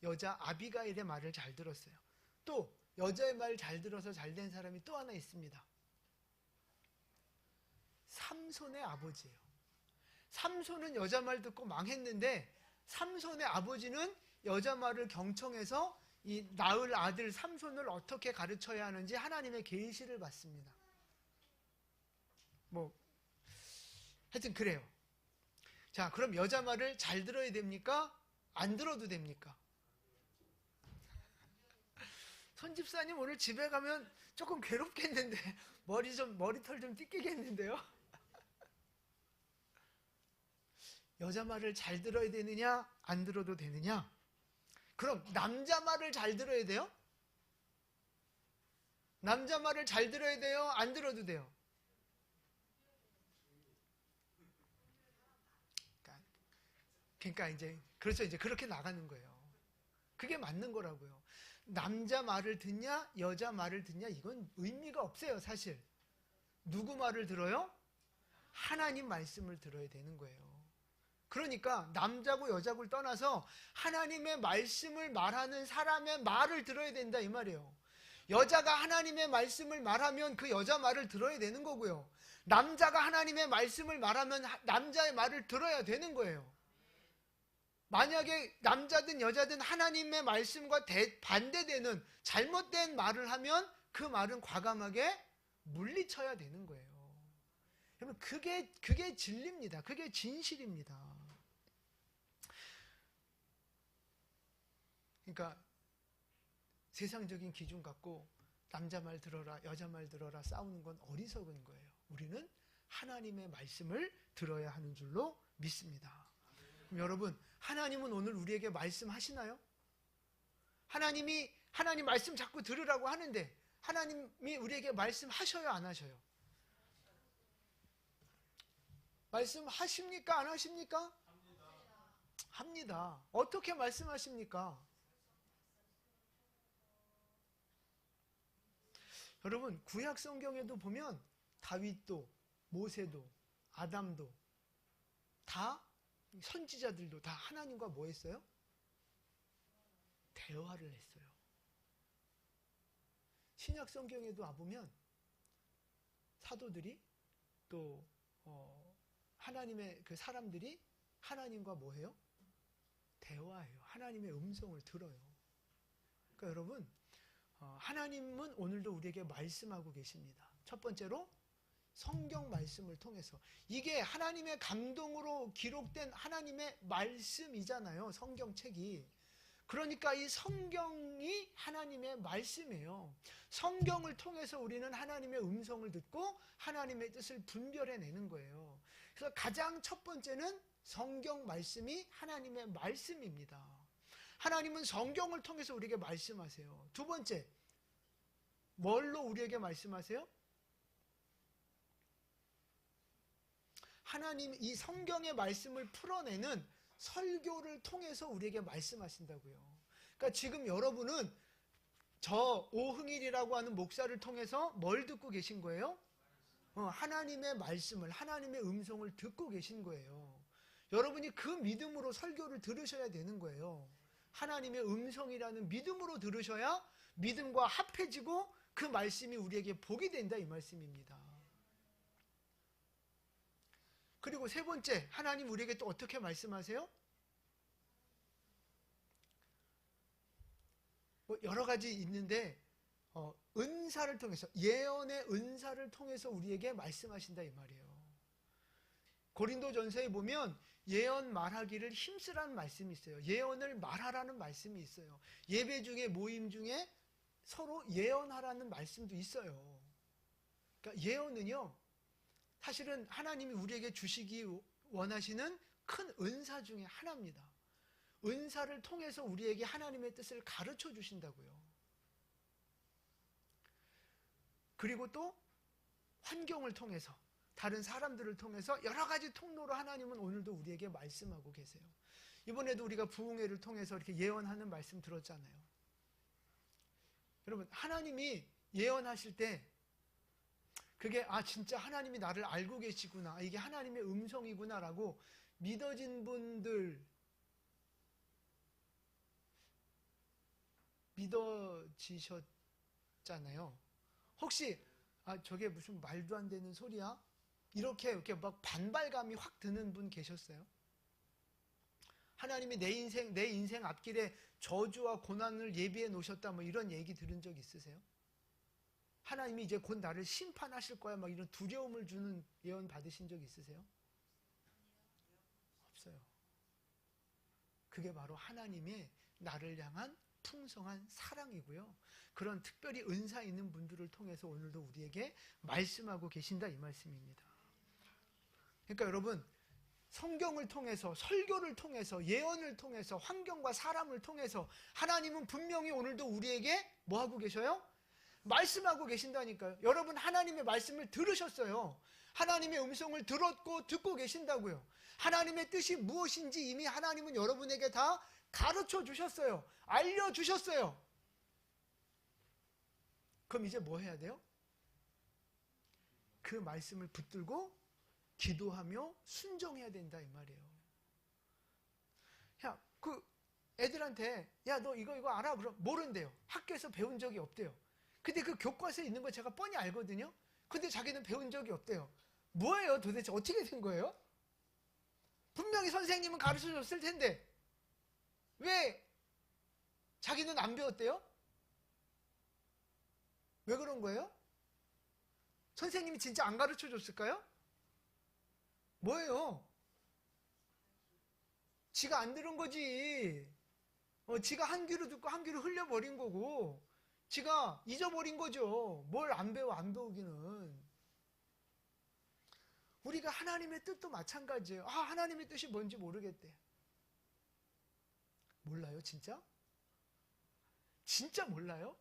여자 아비가일의 말을 잘 들었어요. 또 여자의 말 잘 들어서 잘 된 사람이 또 하나 있습니다. 삼손의 아버지예요. 삼손은 여자 말 듣고 망했는데, 삼손의 아버지는 여자 말을 경청해서 이 낳을 아들 삼손을 어떻게 가르쳐야 하는지 하나님의 계시를 받습니다. 하여튼 그래요. 자, 그럼 여자 말을 잘 들어야 됩니까? 안 들어도 됩니까? 손집사님 오늘 집에 가면 조금 괴롭겠는데, 머리털 좀 띠끼겠는데요? 여자 말을 잘 들어야 되느냐, 안 들어도 되느냐? 그럼 남자 말을 잘 들어야 돼요? 남자 말을 잘 들어야 돼요? 안 들어도 돼요? 그러니까 이제 그렇게 나가는 거예요. 그게 맞는 거라고요. 남자 말을 듣냐 여자 말을 듣냐 이건 의미가 없어요. 사실 누구 말을 들어요? 하나님 말씀을 들어야 되는 거예요. 그러니까 남자고 여자고를 떠나서 하나님의 말씀을 말하는 사람의 말을 들어야 된다 이 말이에요. 여자가 하나님의 말씀을 말하면 그 여자 말을 들어야 되는 거고요. 남자가 하나님의 말씀을 말하면 남자의 말을 들어야 되는 거예요. 만약에 남자든 여자든 하나님의 말씀과 반대되는 잘못된 말을 하면 그 말은 과감하게 물리쳐야 되는 거예요. 여러분 그게 진리입니다. 그게 진실입니다. 그러니까 세상적인 기준 갖고 남자 말 들어라 여자 말 들어라 싸우는 건 어리석은 거예요. 우리는 하나님의 말씀을 들어야 하는 줄로 믿습니다. 그럼 여러분 하나님은 오늘 우리에게 말씀하시나요? 하나님 말씀 자꾸 들으라고 하는데 하나님이 우리에게 말씀하셔요 안 하셔요? 말씀하십니까 안 하십니까? 합니다. 어떻게 말씀하십니까? 여러분 구약 성경에도 보면 다윗도 모세도 아담도 다 선지자들도 다 하나님과 뭐 했어요? 대화를 했어요. 신약 성경에도 와보면 사도들이 또 하나님의 그 사람들이 하나님과 뭐 해요? 대화해요. 하나님의 음성을 들어요. 그러니까 여러분 하나님은 오늘도 우리에게 말씀하고 계십니다. 첫 번째로 성경 말씀을 통해서 이게 하나님의 감동으로 기록된 하나님의 말씀이잖아요. 성경책이. 그러니까 이 성경이 하나님의 말씀이에요. 성경을 통해서 우리는 하나님의 음성을 듣고 하나님의 뜻을 분별해내는 거예요. 그래서 가장 첫 번째는 성경 말씀이 하나님의 말씀입니다. 하나님은 성경을 통해서 우리에게 말씀하세요. 두 번째, 뭘로 우리에게 말씀하세요? 하나님 이 성경의 말씀을 풀어내는 설교를 통해서 우리에게 말씀하신다고요. 그러니까 지금 여러분은 저 오흥일이라고 하는 목사를 통해서 뭘 듣고 계신 거예요? 하나님의 말씀을, 하나님의 음성을 듣고 계신 거예요. 여러분이 그 믿음으로 설교를 들으셔야 되는 거예요. 하나님의 음성이라는 믿음으로 들으셔야 믿음과 합해지고 그 말씀이 우리에게 복이 된다 이 말씀입니다. 그리고 세 번째, 하나님 우리에게 또 어떻게 말씀하세요? 뭐 여러 가지 있는데 은사를 통해서, 예언의 은사를 통해서 우리에게 말씀하신다 이 말이에요. 고린도전서에 보면 예언 말하기를 힘쓰라는 말씀이 있어요. 예언을 말하라는 말씀이 있어요. 예배 중에 모임 중에 서로 예언하라는 말씀도 있어요. 그러니까 예언은요, 사실은 하나님이 우리에게 주시기 원하시는 큰 은사 중에 하나입니다. 은사를 통해서 우리에게 하나님의 뜻을 가르쳐 주신다고요. 그리고 또 환경을 통해서, 다른 사람들을 통해서 여러 가지 통로로 하나님은 오늘도 우리에게 말씀하고 계세요. 이번에도 우리가 부흥회를 통해서 이렇게 예언하는 말씀 들었잖아요. 여러분, 하나님이 예언하실 때 그게 진짜 하나님이 나를 알고 계시구나, 이게 하나님의 음성이구나라고 믿어진 분들, 믿어지셨잖아요. 혹시 저게 무슨 말도 안 되는 소리야? 이렇게 막 반발감이 확 드는 분 계셨어요? 하나님이 내 인생 앞길에 저주와 고난을 예비해 놓으셨다, 뭐 이런 얘기 들은 적 있으세요? 하나님이 이제 곧 나를 심판하실 거야, 막 이런 두려움을 주는 예언 받으신 적 있으세요? 없어요. 그게 바로 하나님의 나를 향한 풍성한 사랑이고요. 그런 특별히 은사 있는 분들을 통해서 오늘도 우리에게 말씀하고 계신다 이 말씀입니다. 그러니까 여러분, 성경을 통해서, 설교를 통해서, 예언을 통해서, 환경과 사람을 통해서 하나님은 분명히 오늘도 우리에게 뭐 하고 계셔요? 말씀하고 계신다니까요. 여러분, 하나님의 말씀을 들으셨어요. 하나님의 음성을 들었고 듣고 계신다고요. 하나님의 뜻이 무엇인지 이미 하나님은 여러분에게 다 가르쳐 주셨어요. 알려주셨어요. 그럼 이제 뭐 해야 돼요? 그 말씀을 붙들고 기도하며 순종해야 된다 이 말이에요. 야, 그 애들한테 야, 너 이거 알아? 그럼 모른대요. 학교에서 배운 적이 없대요. 근데 그 교과서에 있는 거 제가 뻔히 알거든요. 근데 자기는 배운 적이 없대요. 뭐예요? 도대체 어떻게 된 거예요? 분명히 선생님은 가르쳐 줬을 텐데 왜 자기는 안 배웠대요? 왜 그런 거예요? 선생님이 진짜 안 가르쳐 줬을까요? 뭐예요? 지가 안 들은 거지. 지가 한 귀로 듣고 한 귀로 흘려버린 거고 지가 잊어버린 거죠. 뭘 안 배워, 안 배우기는. 우리가 하나님의 뜻도 마찬가지예요. 하나님의 뜻이 뭔지 모르겠대. 몰라요, 진짜? 진짜 몰라요?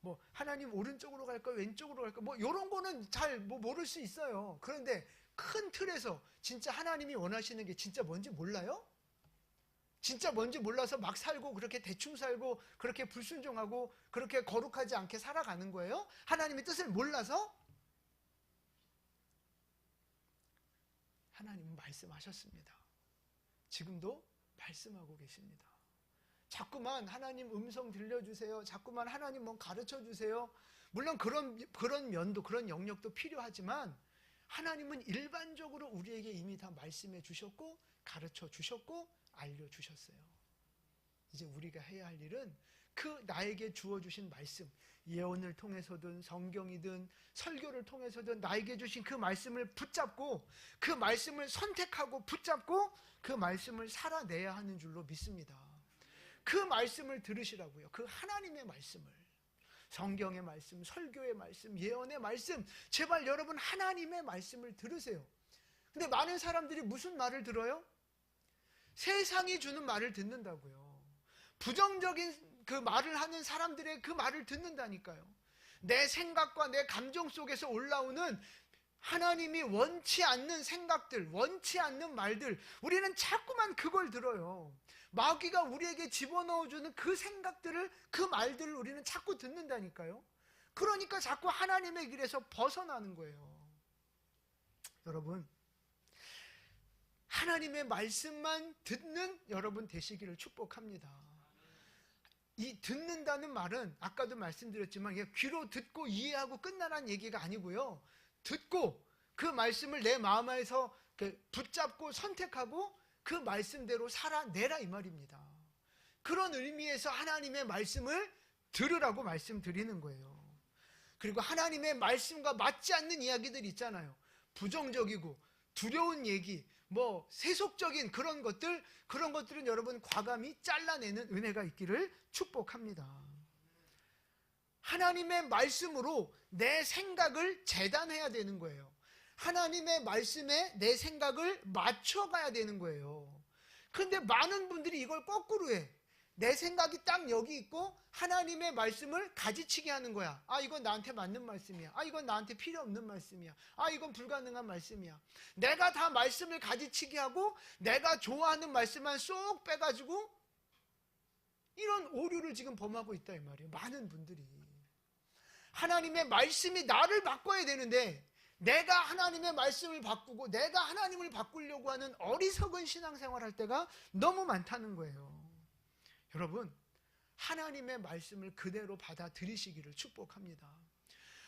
뭐 하나님 오른쪽으로 갈까 왼쪽으로 갈까 뭐 이런 거는 잘 모를 수 있어요. 그런데 큰 틀에서 진짜 하나님이 원하시는 게 진짜 뭔지 몰라요? 진짜 뭔지 몰라서 막 살고 그렇게 대충 살고 그렇게 불순종하고 그렇게 거룩하지 않게 살아가는 거예요? 하나님의 뜻을 몰라서? 하나님은 말씀하셨습니다. 지금도 말씀하고 계십니다. 자꾸만 하나님 음성 들려주세요. 자꾸만 하나님 뭐 가르쳐주세요. 물론 그런 면도 그런 영역도 필요하지만 하나님은 일반적으로 우리에게 이미 다 말씀해 주셨고 가르쳐 주셨고 알려주셨어요. 이제 우리가 해야 할 일은 그 나에게 주어주신 말씀, 예언을 통해서든 성경이든 설교를 통해서든 나에게 주신 그 말씀을 붙잡고 그 말씀을 선택하고 붙잡고 그 말씀을 살아내야 하는 줄로 믿습니다. 그 말씀을 들으시라고요. 그 하나님의 말씀을. 성경의 말씀, 설교의 말씀, 예언의 말씀. 제발 여러분 하나님의 말씀을 들으세요. 근데 많은 사람들이 무슨 말을 들어요? 세상이 주는 말을 듣는다고요. 부정적인 그 말을 하는 사람들의 그 말을 듣는다니까요. 내 생각과 내 감정 속에서 올라오는 하나님이 원치 않는 생각들, 원치 않는 말들, 우리는 자꾸만 그걸 들어요. 마귀가 우리에게 집어넣어주는 그 생각들을, 그 말들을 우리는 자꾸 듣는다니까요. 그러니까 자꾸 하나님의 길에서 벗어나는 거예요. 여러분, 하나님의 말씀만 듣는 여러분 되시기를 축복합니다. 이 듣는다는 말은 아까도 말씀드렸지만 귀로 듣고 이해하고 끝나라는 얘기가 아니고요. 듣고 그 말씀을 내 마음 안에서 붙잡고 선택하고 그 말씀대로 살아내라 이 말입니다. 그런 의미에서 하나님의 말씀을 들으라고 말씀드리는 거예요. 그리고 하나님의 말씀과 맞지 않는 이야기들 있잖아요. 부정적이고 두려운 얘기, 뭐 세속적인 그런 것들은 여러분 과감히 잘라내는 은혜가 있기를 축복합니다. 하나님의 말씀으로 내 생각을 재단해야 되는 거예요. 하나님의 말씀에 내 생각을 맞춰가야 되는 거예요. 그런데 많은 분들이 이걸 거꾸로 해. 내 생각이 딱 여기 있고 하나님의 말씀을 가지치게 하는 거야. 이건 나한테 맞는 말씀이야. 이건 나한테 필요 없는 말씀이야. 이건 불가능한 말씀이야. 내가 다 말씀을 가지치게 하고 내가 좋아하는 말씀만 쏙 빼가지고 이런 오류를 지금 범하고 있다 이 말이에요. 많은 분들이. 하나님의 말씀이 나를 바꿔야 되는데 내가 하나님의 말씀을 바꾸고 내가 하나님을 바꾸려고 하는 어리석은 신앙생활 할 때가 너무 많다는 거예요. 여러분, 하나님의 말씀을 그대로 받아들이시기를 축복합니다.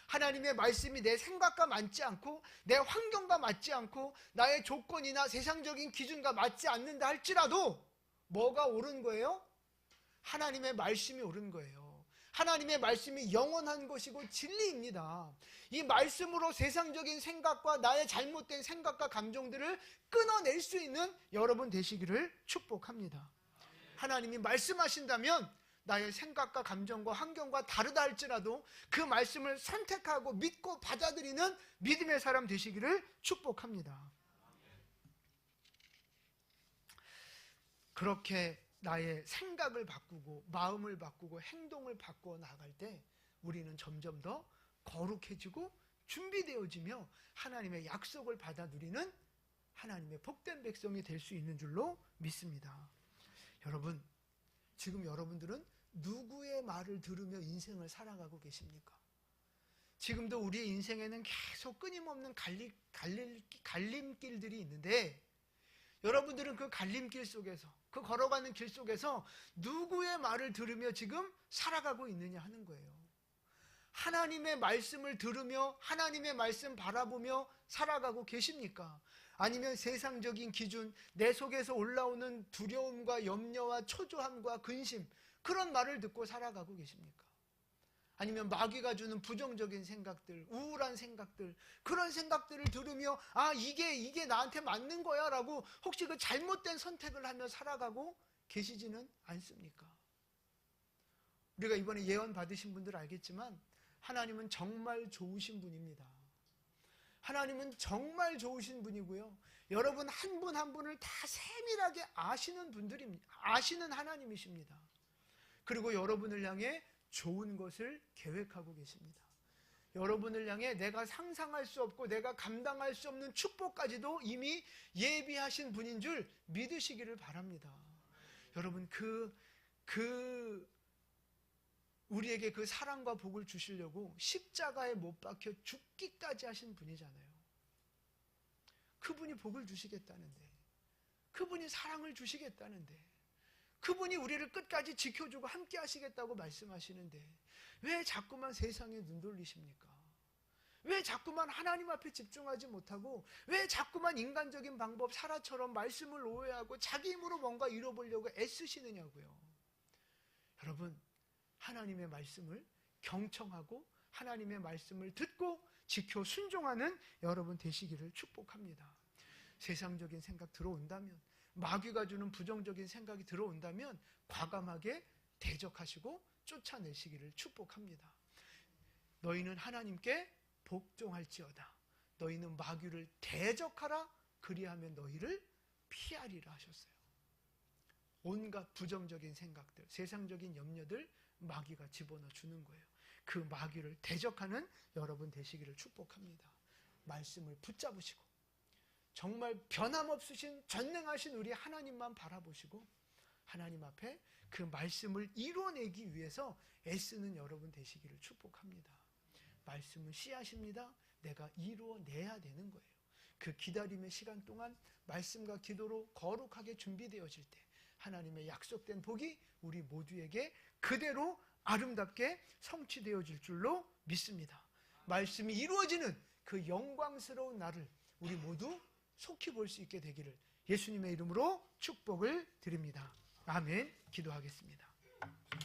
하나님의 말씀이 내 생각과 맞지 않고 내 환경과 맞지 않고 나의 조건이나 세상적인 기준과 맞지 않는다 할지라도 뭐가 옳은 거예요? 하나님의 말씀이 옳은 거예요. 하나님의 말씀이 영원한 것이고 진리입니다. 이 말씀으로 세상적인 생각과 나의 잘못된 생각과 감정들을 끊어낼 수 있는 여러분 되시기를 축복합니다. 하나님이 말씀하신다면 나의 생각과 감정과 환경과 다르다 할지라도 그 말씀을 선택하고 믿고 받아들이는 믿음의 사람 되시기를 축복합니다. 그렇게 나의 생각을 바꾸고 마음을 바꾸고 행동을 바꾸어 나갈 때 우리는 점점 더 거룩해지고 준비되어지며 하나님의 약속을 받아 누리는 하나님의 복된 백성이 될 수 있는 줄로 믿습니다. 여러분, 지금 여러분들은 누구의 말을 들으며 인생을 살아가고 계십니까? 지금도 우리의 인생에는 계속 끊임없는 갈림길들이 있는데 여러분들은 그 갈림길 속에서, 그 걸어가는 길 속에서 누구의 말을 들으며 지금 살아가고 있느냐 하는 거예요. 하나님의 말씀을 들으며 하나님의 말씀 바라보며 살아가고 계십니까? 아니면 세상적인 기준, 내 속에서 올라오는 두려움과 염려와 초조함과 근심, 그런 말을 듣고 살아가고 계십니까? 아니면 마귀가 주는 부정적인 생각들, 우울한 생각들, 그런 생각들을 들으며 이게 나한테 맞는 거야 라고 혹시 그 잘못된 선택을 하며 살아가고 계시지는 않습니까? 우리가 이번에 예언 받으신 분들 알겠지만 하나님은 정말 좋으신 분입니다. 하나님은 정말 좋으신 분이고요. 여러분 한 분 한 분을 다 세밀하게 아시는 하나님이십니다. 그리고 여러분을 향해 좋은 것을 계획하고 계십니다. 여러분을 향해 내가 상상할 수 없고 내가 감당할 수 없는 축복까지도 이미 예비하신 분인 줄 믿으시기를 바랍니다. 여러분 우리에게 그 사랑과 복을 주시려고 십자가에 못 박혀 죽기까지 하신 분이잖아요. 그분이 복을 주시겠다는데, 그분이 사랑을 주시겠다는데, 그분이 우리를 끝까지 지켜주고 함께 하시겠다고 말씀하시는데 왜 자꾸만 세상에 눈 돌리십니까? 왜 자꾸만 하나님 앞에 집중하지 못하고 왜 자꾸만 인간적인 방법, 사라처럼 말씀을 오해하고 자기 힘으로 뭔가 이뤄보려고 애쓰시느냐고요. 여러분, 하나님의 말씀을 경청하고 하나님의 말씀을 듣고 지켜 순종하는 여러분 되시기를 축복합니다. 세상적인 생각 들어온다면, 마귀가 주는 부정적인 생각이 들어온다면 과감하게 대적하시고 쫓아내시기를 축복합니다. 너희는 하나님께 복종할지어다. 너희는 마귀를 대적하라. 그리하면 너희를 피하리라 하셨어요. 온갖 부정적인 생각들, 세상적인 염려들 마귀가 집어넣어 주는 거예요. 그 마귀를 대적하는 여러분 되시기를 축복합니다. 말씀을 붙잡으시고 정말 변함없으신 전능하신 우리 하나님만 바라보시고 하나님 앞에 그 말씀을 이뤄내기 위해서 애쓰는 여러분 되시기를 축복합니다. 말씀은 씨앗입니다. 내가 이루어내야 되는 거예요. 그 기다림의 시간 동안 말씀과 기도로 거룩하게 준비되어질 때 하나님의 약속된 복이 우리 모두에게 그대로 아름답게 성취되어질 줄로 믿습니다. 말씀이 이루어지는 그 영광스러운 날을 우리 모두 속히 볼 수 있게 되기를 예수님의 이름으로 축복을 드립니다. 아멘. 기도하겠습니다.